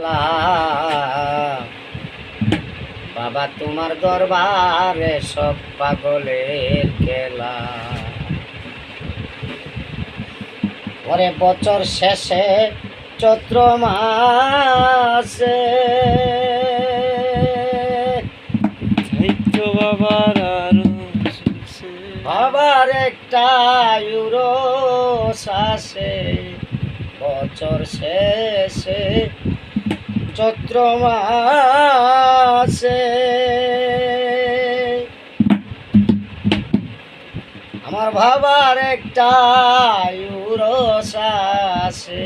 লা বাবা তোমার দরবারে সব পাগলের খেলা। পরে বছর শেষে চৈত্র মাসে বাবার একটা ইউরোস আসে বছর শেষে চৈত্র মাসে। আমার বাবার একটা ইউরোস আসে।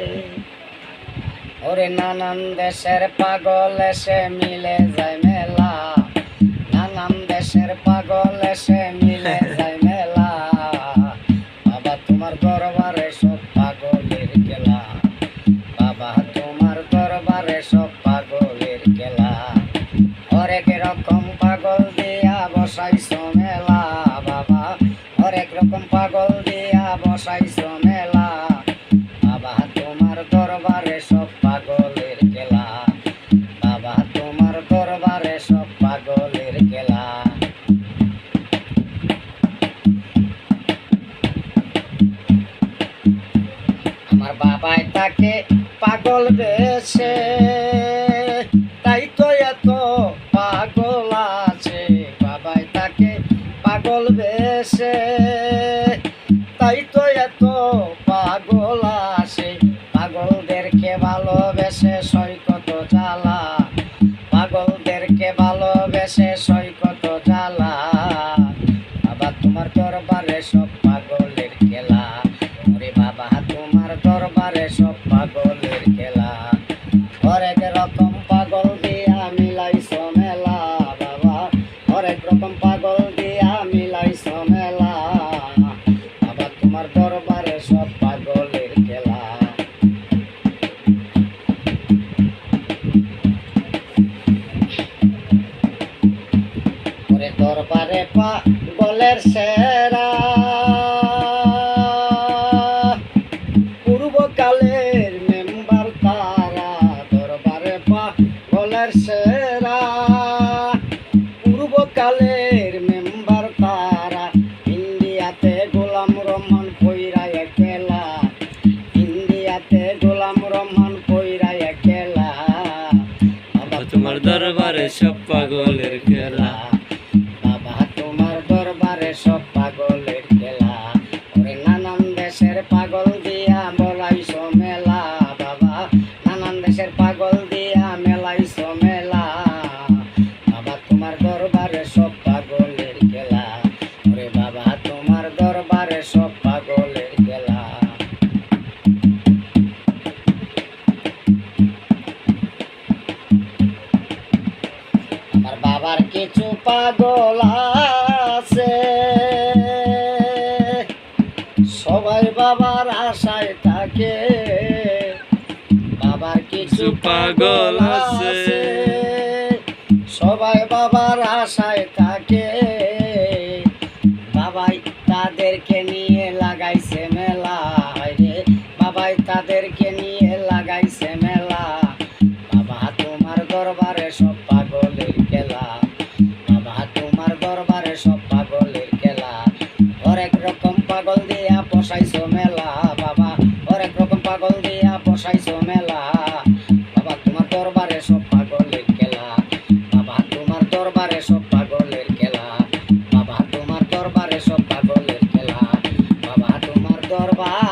ওরে নানান দেশের পাগল এসে মিলে যায় মেলা, নানান দেশের পাগল এসে মিলে যায় মেলা। বাবা তোমার দরবারে সব পাগলের খেলা, বাবা তোমার দরবারে সব পাগলের খেলা। হরেক রকম পাগল দিয়া বসাইছো মেলা, বাবা হরেক রকম পাগল দিয়া বসাইছো মেলা। বাবা তোমার দরবারে সব পাগলের খেলা, বাবা তোমার দরবারে সব পাগলের খেলা। আমার বাবাই তাকে পাগল বেশে, তাই তো এত পাগল আছে। বাবাই তাকে পাগল বেশে, তাই তো এত পাগল আছে। পাগলদেরকে ভালোবেসে সৈকত জ্বালা, পাগলদেরকে ভালোবেসে সৈকত জ্বালা। বাবা তোমার দরবারে সব পাগলের খেলা, ওরে বাবা তোমার দরবারে সব পাগলের খেলা। হরেক রকম পাগল দিয়া মিলাইছো মেলা, বাবা হরেক রকম পাগল দিয়া মিলাইছো মেলা। বাবা তোমার দরবারে সব পাগলের খেলা। ওরে দরবারে পাগলের সেরা, পূর্বকালের মেম্বার তারা। দরবারে পাগলের সেরা, পূর্বকালের মেম্বার তারা। ইন্ডিয়াতে গোলাম রহমান কইরা একলা, ইন্ডিয়াতে গোলাম রহমান কইরা একলা। বাবা তোমার দরবারে সব পাগলের খেলা, বাবা তোমার দরবারে সব পাগলের খেলা। ওরে নানান দেশের পাগল দিয়া বলাইছো মেলা, বাবা নানান দেশের পাগল দিয়া মেলাইছো মেলা। বাবা তোমার দরবারে সব পাগলের খেলা, ওরে বাবা তোমার দরবারে সব পাগলের খেলা। আমার বাবার কিছু পাগল আছে, সবাই বাবার আশায় থাকে। বাবার কিছু পাগল আছে, সবাই বাবার আশায় থাকে। বাবাই তাদেরকে নিয়ে লাগাইছে মেলা রে, বাবাই তাদেরকে নিয়ে লাগাইছে মেলা। বাবা তোমার দরবারে সব পাগলের খেলা, বাবা তোমার দরবারে সব পাগলের খেলা। হরেক রকম পাগল দিয়া বসাইছো মেলা, বাবা হরেক রকম পাগল দিয়া বসাইছো মেলা। বাবা তোমার দরবারে সব পাগলের খেলা, বাবা তোমার দরবারে সব পাগলের খেলা। বাবা তোমার দরবারে সব পাগলের খেলা, বাবা তোমার দরবার